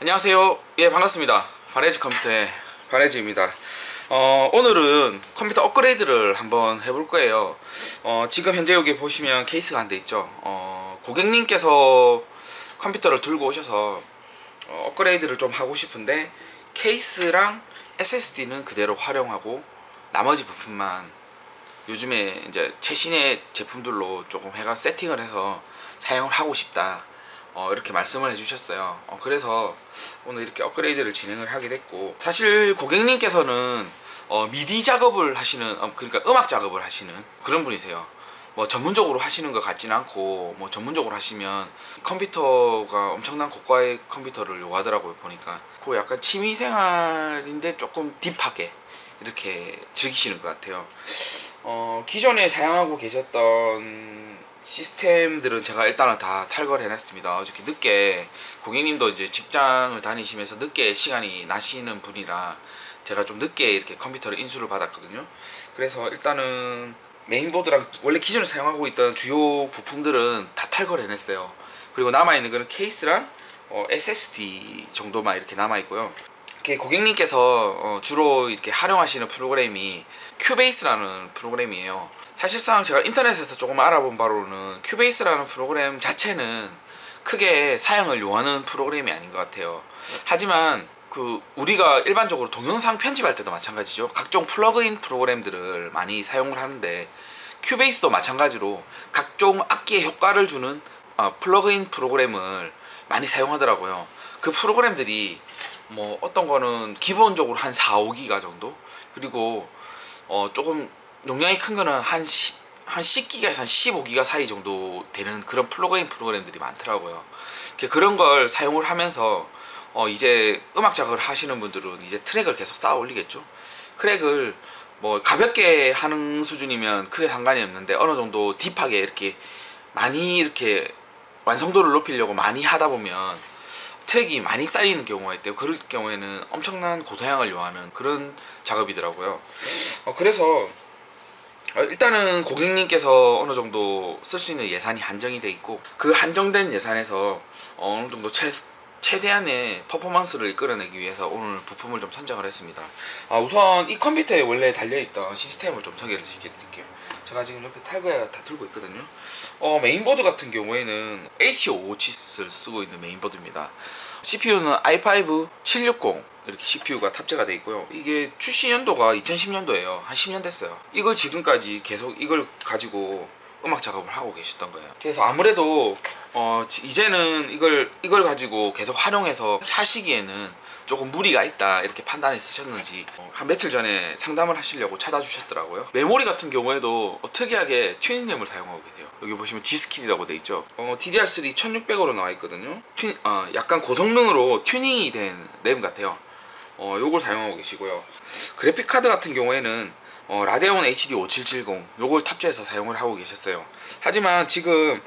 안녕하세요. 예, 반갑습니다. 바레지 컴퓨터의 바레지입니다. 오늘은 컴퓨터 업그레이드를 한번 해볼 거예요. 지금 현재 여기 보시면 케이스가 한 대 있죠. 고객님께서 컴퓨터를 들고 오셔서 업그레이드를 좀 하고 싶은데 케이스랑 SSD는 그대로 활용하고 나머지 부품만 요즘에 이제 최신의 제품들로 조금 해가 세팅을 해서 사용을 하고 싶다, 이렇게 말씀을 해주셨어요. 그래서 오늘 이렇게 업그레이드를 진행을 하게 됐고, 사실 고객님께서는 미디 작업을 하시는, 그러니까 음악 작업을 하시는 그런 분이세요. 뭐 전문적으로 하시는 것 같지는 않고, 뭐 전문적으로 하시면 컴퓨터가 엄청난 고가의 컴퓨터를 요구하더라고요. 보니까 그 약간 취미생활인데 조금 딥하게 이렇게 즐기시는 것 같아요. 기존에 사용하고 계셨던 시스템들은 제가 일단은 다 탈거를 해놨습니다. 어저께 늦게, 고객님도 이제 직장을 다니시면서 늦게 시간이 나시는 분이라 제가 좀 늦게 이렇게 컴퓨터를 인수를 받았거든요. 그래서 일단은 메인보드랑 원래 기존에 사용하고 있던 주요 부품들은 다 탈거를 해냈어요. 그리고 남아있는 거는 케이스랑 SSD 정도만 이렇게 남아있고요. 고객님께서 주로 이렇게 활용하시는 프로그램이 큐베이스라는 프로그램이에요. 사실상 제가 인터넷에서 조금 알아본 바로는 큐베이스라는 프로그램 자체는 크게 사용을 요하는 프로그램이 아닌 것 같아요. 하지만 우리가 일반적으로 동영상 편집할 때도 마찬가지죠. 각종 플러그인 프로그램들을 많이 사용을 하는데 큐베이스도 마찬가지로 각종 악기에 효과를 주는 플러그인 프로그램을 많이 사용하더라고요. 그 프로그램들이 뭐 어떤 거는 기본적으로 한 4, 5기가 정도, 그리고 조금 용량이 큰 거는 한 10기가에서 한 15기가 사이 정도 되는 그런 플러그인 프로그램들이 많더라고요. 그런 걸 사용을 하면서 이제 음악 작업을 하시는 분들은 이제 트랙을 계속 쌓아 올리겠죠. 트랙을 뭐 가볍게 하는 수준이면 크게 상관이 없는데, 어느 정도 딥하게 이렇게 많이 이렇게 완성도를 높이려고 많이 하다 보면 트랙이 많이 쌓이는 경우가 있대요. 그럴 경우에는 엄청난 고사양을 요하는 그런 작업이더라고요. 그래서 일단은 고객님께서 어느 정도 쓸 수 있는 예산이 한정이 돼 있고, 그 한정된 예산에서 어느 정도 최대한의 퍼포먼스를 이끌어내기 위해서 오늘 부품을 좀 선정을 했습니다. 우선 이 컴퓨터에 원래 달려있던 시스템을 좀 소개를 시켜드릴게요. 제가 지금 옆에 탈거해 다 들고 있거든요. 메인보드 같은 경우에는 H557을 쓰고 있는 메인보드입니다. CPU는 i5 760 이렇게 CPU가 탑재가 되어 있고요. 이게 출시 연도가 2010년도예요. 한 10년 됐어요. 이걸 지금까지 계속 이걸 가지고 음악 작업을 하고 계셨던 거예요. 그래서 아무래도 이제는 이걸 가지고 계속 활용해서 하시기에는 조금 무리가 있다, 이렇게 판단해 쓰셨는지 한 며칠 전에 상담을 하시려고 찾아주셨더라고요. 메모리 같은 경우에도 특이하게 튜닝램을 사용하고 계세요. 여기 보시면 G스킬이라고 돼 있죠. DDR3 1600으로 나와 있거든요. 약간 고성능으로 튜닝이 된 램 같아요. 요걸 사용하고 계시고요. 그래픽 카드 같은 경우에는 라데온 HD 5770 요걸 탑재해서 사용을 하고 계셨어요. 하지만 지금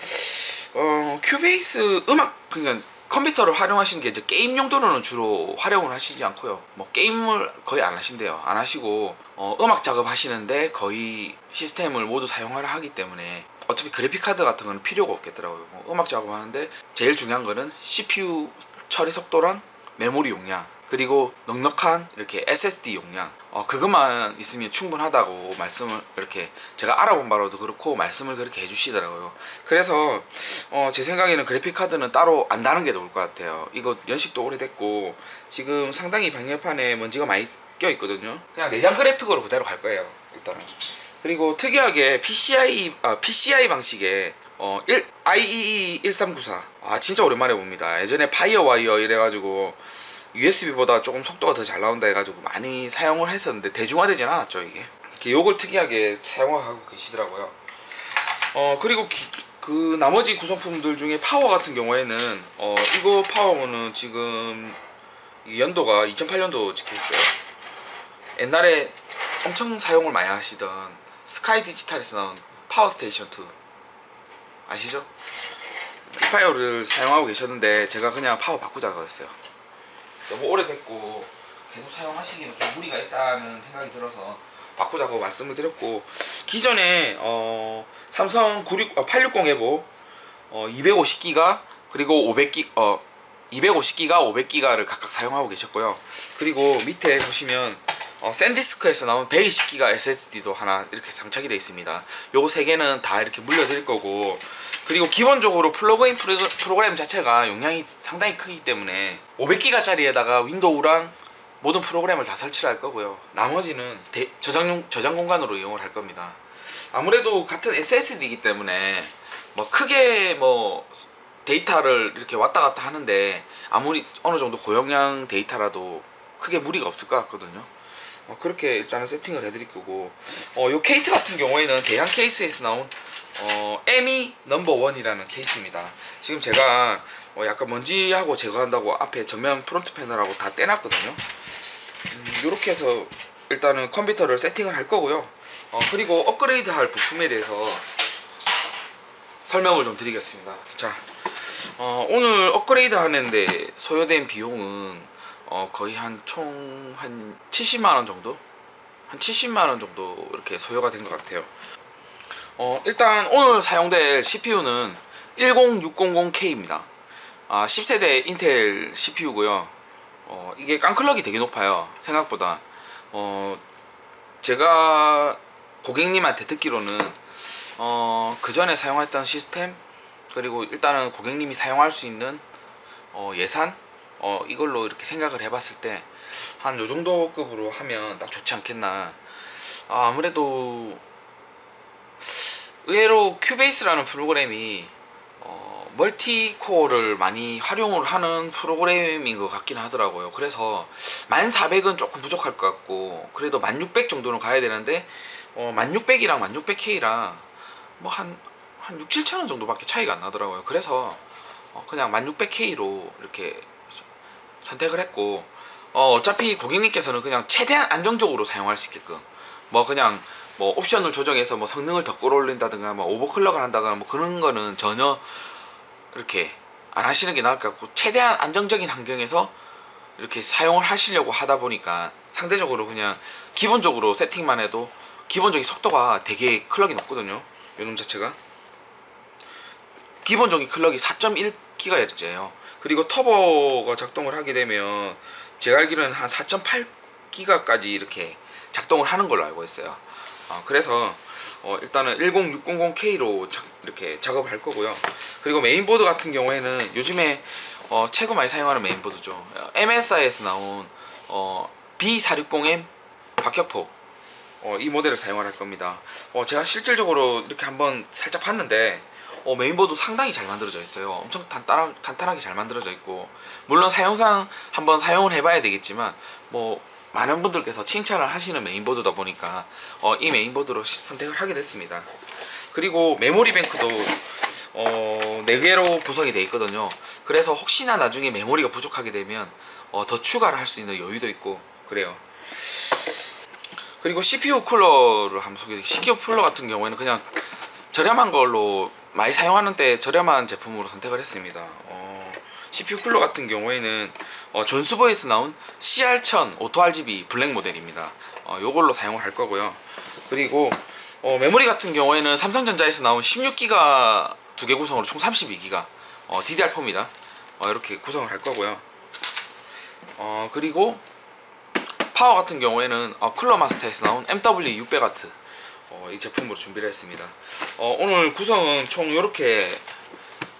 큐베이스 그러니까 컴퓨터를 활용하시는 게 이제 게임 용도로는 주로 활용을 하시지 않고요. 뭐 게임을 거의 안 하신대요. 안 하시고 음악 작업 하시는데 거의 시스템을 모두 사용하려 하기 때문에 어차피 그래픽 카드 같은 거는 필요가 없겠더라고요. 음악 작업하는데 제일 중요한 거는 CPU 처리 속도랑 메모리 용량, 그리고 넉넉한 이렇게 SSD 용량, 그것만 있으면 충분하다고 말씀을, 이렇게 제가 알아본 바로도 그렇고 말씀을 그렇게 해주시더라고요. 그래서 제 생각에는 그래픽카드는 따로 안 다는 게 좋을 것 같아요. 이거 연식도 오래됐고 지금 상당히 방열판에 먼지가 많이 껴있거든요. 그냥 내장 그래픽으로 그대로 갈 거예요, 일단은. 그리고 특이하게 PCI 방식의 IEEE 1394 진짜 오랜만에 봅니다. 예전에 파이어와이어 이래가지고 USB보다 조금 속도가 더 잘 나온다 해가지고 많이 사용을 했었는데 대중화되진 않았죠. 이게 요걸 특이하게 사용하고 계시더라고요. 그리고 그 나머지 구성품들 중에 파워 같은 경우에는 이거 파워는 지금 연도가 2008년도 찍혀있어요. 옛날에 엄청 사용을 많이 하시던 스카이 디지털에서 나온 파워스테이션 2 아시죠? 파이어를 사용하고 계셨는데 제가 그냥 파워 바꾸자고 했어요. 너무 오래됐고 계속 사용하시기에는 좀 무리가 있다는 생각이 들어서 바꾸자고 말씀을 드렸고, 기존에 삼성 860 에보 250기가 그리고 250기가, 500기가를 각각 사용하고 계셨고요. 그리고 밑에 보시면 샌디스크에서 나온 120기가 SSD도 하나 이렇게 장착이 되어 있습니다. 요거 3개는 다 이렇게 물려드릴 거고, 그리고 기본적으로 플러그인 프로그램 자체가 용량이 상당히 크기 때문에 500기가짜리에다가 윈도우랑 모든 프로그램을 다 설치를 할 거고요. 나머지는 저장 공간으로 이용을 할 겁니다. 아무래도 같은 SSD이기 때문에 뭐 크게 뭐 데이터를 이렇게 왔다 갔다 하는데 아무리 어느 정도 고용량 데이터라도 크게 무리가 없을 것 같거든요. 그렇게 일단은 세팅을 해드릴 거고, 요 케이스 같은 경우에는 대형 케이스에서 나온 ME 넘버1이라는 케이스입니다. 지금 제가 약간 먼지하고 제거한다고 앞에 전면 프론트 패널하고 다 떼놨거든요. 이렇게 해서 일단은 컴퓨터를 세팅을 할 거고요. 그리고 업그레이드 할 부품에 대해서 설명을 좀 드리겠습니다. 자, 오늘 업그레이드 하는데 소요된 비용은 거의 총 한 70만원 정도? 한 70만원 정도 이렇게 소요가 된 것 같아요. 일단 오늘 사용될 CPU는 10600K입니다. 10세대 인텔 CPU고요. 이게 깡클럭이 되게 높아요. 생각보다. 제가 고객님한테 듣기로는 그 전에 사용했던 시스템, 그리고 일단은 고객님이 사용할 수 있는 예산, 이걸로 이렇게 생각을 해봤을 때 한 요정도 급으로 하면 딱 좋지 않겠나. 아무래도 의외로 큐베이스라는 프로그램이 멀티코어를 많이 활용을 하는 프로그램인 것 같긴 하더라고요. 그래서 1400은 조금 부족할 것 같고, 그래도 1600 정도는 가야 되는데 1600이랑 1600K랑 뭐 한 6, 7천원 정도밖에 차이가 안 나더라고요. 그래서 그냥 1600K로 이렇게 선택을 했고, 어차피 고객님께서는 그냥 최대한 안정적으로 사용할 수 있게끔 그냥 옵션을 조정해서 성능을 더 끌어올린다든가 오버클럭을 한다거나 그런 거는 전혀 이렇게 안 하시는 게 나을 것 같고, 최대한 안정적인 환경에서 이렇게 사용을 하시려고 하다 보니까 상대적으로 그냥 기본적으로 세팅만 해도 기본적인 속도가 되게 클럭이 높거든요. 요놈 자체가 기본적인 클럭이 4.1GHz예요. 그리고 터보가 작동을 하게 되면 제가 알기로는 한 4.8GHz까지 이렇게 작동을 하는 걸로 알고 있어요. 그래서 일단은 10600K로 이렇게 작업을 할 거고요. 그리고 메인보드 같은 경우에는 요즘에 최고 많이 사용하는 메인보드죠. MSI에서 나온 B460M 박격포, 이 모델을 사용할 겁니다. 제가 실질적으로 이렇게 한번 살짝 봤는데 메인보드 상당히 잘 만들어져 있어요. 엄청 탄탄하게 잘 만들어져 있고, 물론 사용상 한번 사용을 해봐야 되겠지만 많은 분들께서 칭찬을 하시는 메인보드다 보니까 이 메인보드로 선택을 하게 됐습니다. 그리고 메모리 뱅크도 4개로 구성이 되어 있거든요. 그래서 혹시나 나중에 메모리가 부족하게 되면 더 추가를 할 수 있는 여유도 있고 그래요. 그리고 CPU 쿨러를 한번 소개드릴게요. CPU 쿨러 같은 경우에는 그냥 저렴한 걸로 많이 사용하는 때 저렴한 제품으로 선택을 했습니다. CPU 쿨러 같은 경우에는 존스보이에서 나온 CR1000 오토 RGB 블랙 모델입니다. 요걸로 사용을 할 거고요. 그리고 메모리 같은 경우에는 삼성전자에서 나온 16기가 2개 구성으로 총 32기가 DDR4입니다. 이렇게 구성을 할 거고요. 그리고 파워 같은 경우에는 쿨러마스터에서 나온 MW600W 이 제품으로 준비를 했습니다. 오늘 구성은 총 이렇게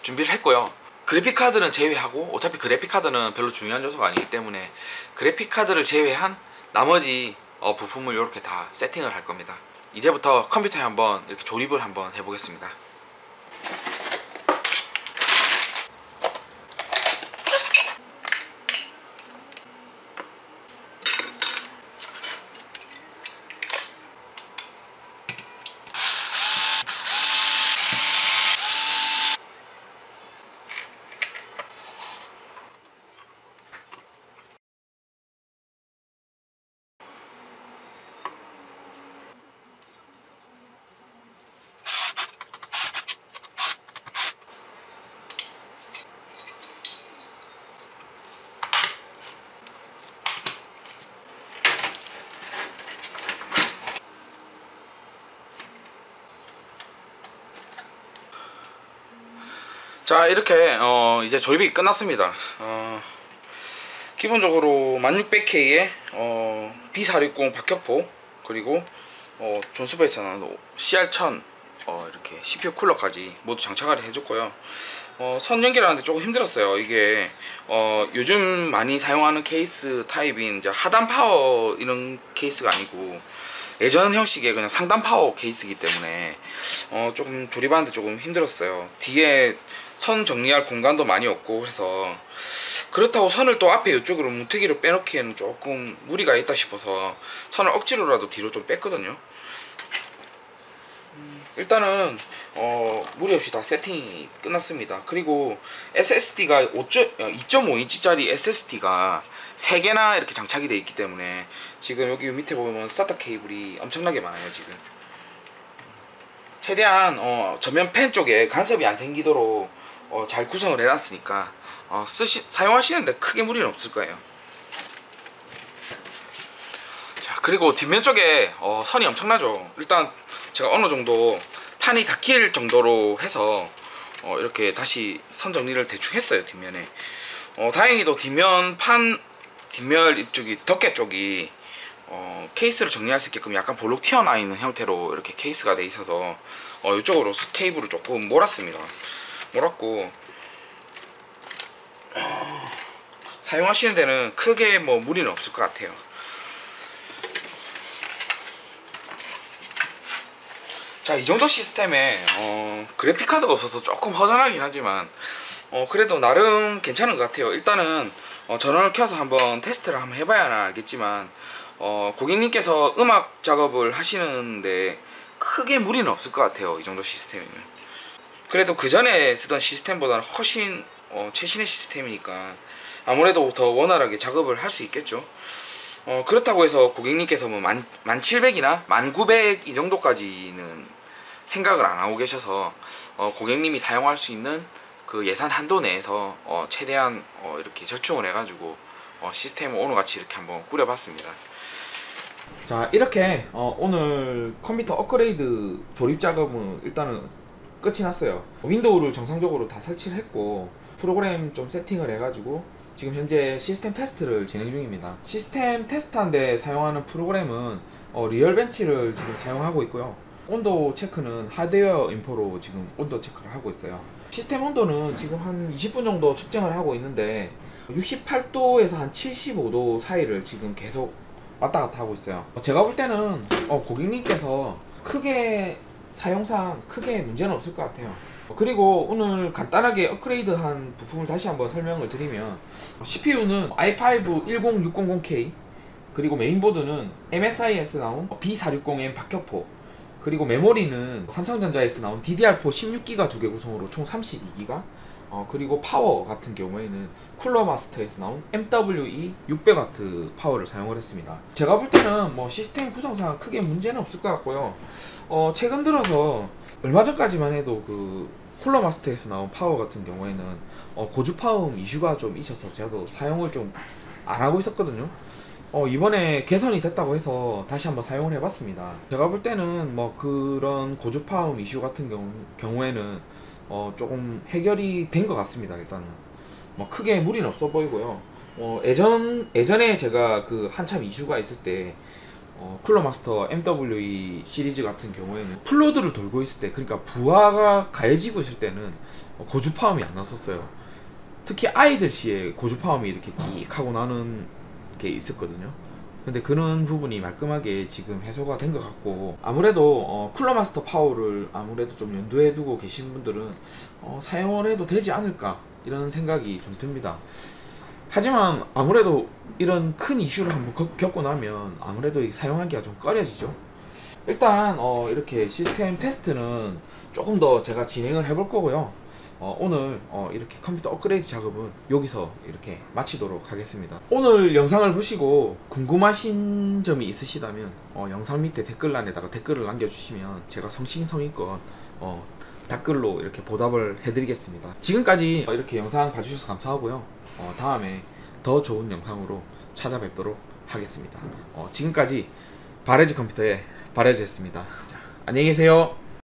준비를 했고요. 그래픽카드는 제외하고, 어차피 그래픽카드는 별로 중요한 요소가 아니기 때문에 그래픽카드를 제외한 나머지 부품을 이렇게 다 세팅을 할 겁니다. 이제부터 컴퓨터에 한번 이렇게 조립을 한번 해보겠습니다. 자, 이렇게 이제 조립이 끝났습니다. 기본적으로 1600K에 B460 박격포, 그리고 존스베이스는 CR1000 이렇게 CPU 쿨러까지 모두 장착을 해줬고요. 선 연결하는데 조금 힘들었어요. 이게 요즘 많이 사용하는 케이스 타입인 이제 하단 파워 이런 케이스가 아니고 예전 형식의 그냥 상단 파워 케이스이기 때문에 조금 조립하는데 조금 힘들었어요. 뒤에 선 정리할 공간도 많이 없고, 그래서 그렇다고 선을 또 앞에 이쪽으로 뭉태기로 빼놓기에는 조금 무리가 있다 싶어서 선을 억지로라도 뒤로 좀 뺐거든요. 일단은 무리 없이 다 세팅이 끝났습니다. 그리고 SSD가 2.5인치짜리 SSD가 3개나 이렇게 장착이 되어 있기 때문에 지금 여기 밑에 보면 SATA 케이블이 엄청나게 많아요. 지금 최대한 전면 팬 쪽에 간섭이 안 생기도록 잘 구성을 해놨으니까 사용하시는데 크게 무리는 없을 거예요. 자, 그리고 뒷면 쪽에 선이 엄청나죠. 일단 제가 어느 정도 판이 닫힐 정도로 해서 이렇게 다시 선 정리를 대충 했어요. 뒷면에 다행히도 뒷면 이쪽이 덮개 쪽이 케이스를 정리할 수 있게끔 약간 볼록 튀어나와 있는 형태로 이렇게 케이스가 돼 있어서 이쪽으로 케이블을 조금 몰았습니다. 몰았고 사용하시는 데는 크게 뭐 무리는 없을 것 같아요. 자, 이 정도 시스템에 그래픽카드가 없어서 조금 허전하긴 하지만 그래도 나름 괜찮은 것 같아요. 일단은 전원을 켜서 한번 테스트를 한번 해봐야 알겠지만 고객님께서 음악 작업을 하시는데 크게 무리는 없을 것 같아요. 이 정도 시스템이면. 그래도 그 전에 쓰던 시스템보다는 훨씬 최신의 시스템이니까 아무래도 더 원활하게 작업을 할 수 있겠죠. 그렇다고 해서 고객님께서 뭐 1700이나 1900 이 정도까지는 생각을 안 하고 계셔서 고객님이 사용할 수 있는 그 예산 한도 내에서 최대한 이렇게 절충을 해가지고 시스템을 오늘같이 이렇게 한번 꾸려봤습니다. 자, 이렇게 오늘 컴퓨터 업그레이드 조립 작업은 일단은 끝이 났어요. 윈도우를 정상적으로 다 설치를 했고 프로그램 좀 세팅을 해가지고 지금 현재 시스템 테스트를 진행 중입니다. 시스템 테스트하는데 사용하는 프로그램은 리얼벤치를 지금 사용하고 있고요. 온도 체크는 하드웨어 인포로 지금 온도 체크를 하고 있어요. 시스템 온도는 지금 한 20분 정도 측정을 하고 있는데 68도에서 한 75도 사이를 지금 계속 왔다 갔다 하고 있어요. 제가 볼 때는 고객님께서 크게 사용상 크게 문제는 없을 것 같아요. 그리고 오늘 간단하게 업그레이드한 부품을 다시 한번 설명을 드리면 CPU는 i5 10600K, 그리고 메인보드는 MSI에서 나온 B460M 박격포, 그리고 메모리는 삼성전자에서 나온 DDR4 16기가 두 개 구성으로 총 32기가, 그리고 파워 같은 경우에는 쿨러마스터에서 나온 MWE 600W 파워를 사용을 했습니다. 제가 볼 때는 뭐 시스템 구성상 크게 문제는 없을 것 같고요. 최근 들어서 얼마 전까지만 해도 그 쿨러마스터에서 나온 파워 같은 경우에는 고주파음 이슈가 좀 있어서 제가 사용을 좀 안 하고 있었거든요. 이번에 개선이 됐다고 해서 다시 한번 사용을 해봤습니다. 제가 볼 때는 뭐 그런 고주파음 이슈 같은 경우에는 조금 해결이 된 것 같습니다. 일단은 뭐 크게 무리는 없어 보이고요. 예전에 제가 그 한참 이슈가 있을 때 쿨러마스터 MWE 시리즈 같은 경우에는 플로드를 돌고 있을 때, 그러니까 부하가 가해지고 있을 때는 고주파음이 안 났었어요. 특히 아이들 시에 고주파음이 이렇게 찍 하고 나는 게 있었거든요. 근데 그런 부분이 말끔하게 지금 해소가 된 것 같고, 아무래도 쿨러마스터 파워를 아무래도 좀 연두에 두고 계신 분들은 사용을 해도 되지 않을까 이런 생각이 좀 듭니다. 하지만 아무래도 이런 큰 이슈를 한번 겪고 나면 아무래도 사용하기가 좀 꺼려지죠. 일단 이렇게 시스템 테스트는 조금 더 제가 진행을 해볼 거고요. 오늘 이렇게 컴퓨터 업그레이드 작업은 여기서 이렇게 마치도록 하겠습니다. 오늘 영상을 보시고 궁금하신 점이 있으시다면 영상 밑에 댓글란에다가 댓글을 남겨주시면 제가 성심성의껏 댓글로 이렇게 보답을 해드리겠습니다. 지금까지 이렇게 영상 봐주셔서 감사하고요. 다음에 더 좋은 영상으로 찾아뵙도록 하겠습니다. 지금까지 바레즈 컴퓨터의 바레즈였습니다. 자, 안녕히 계세요.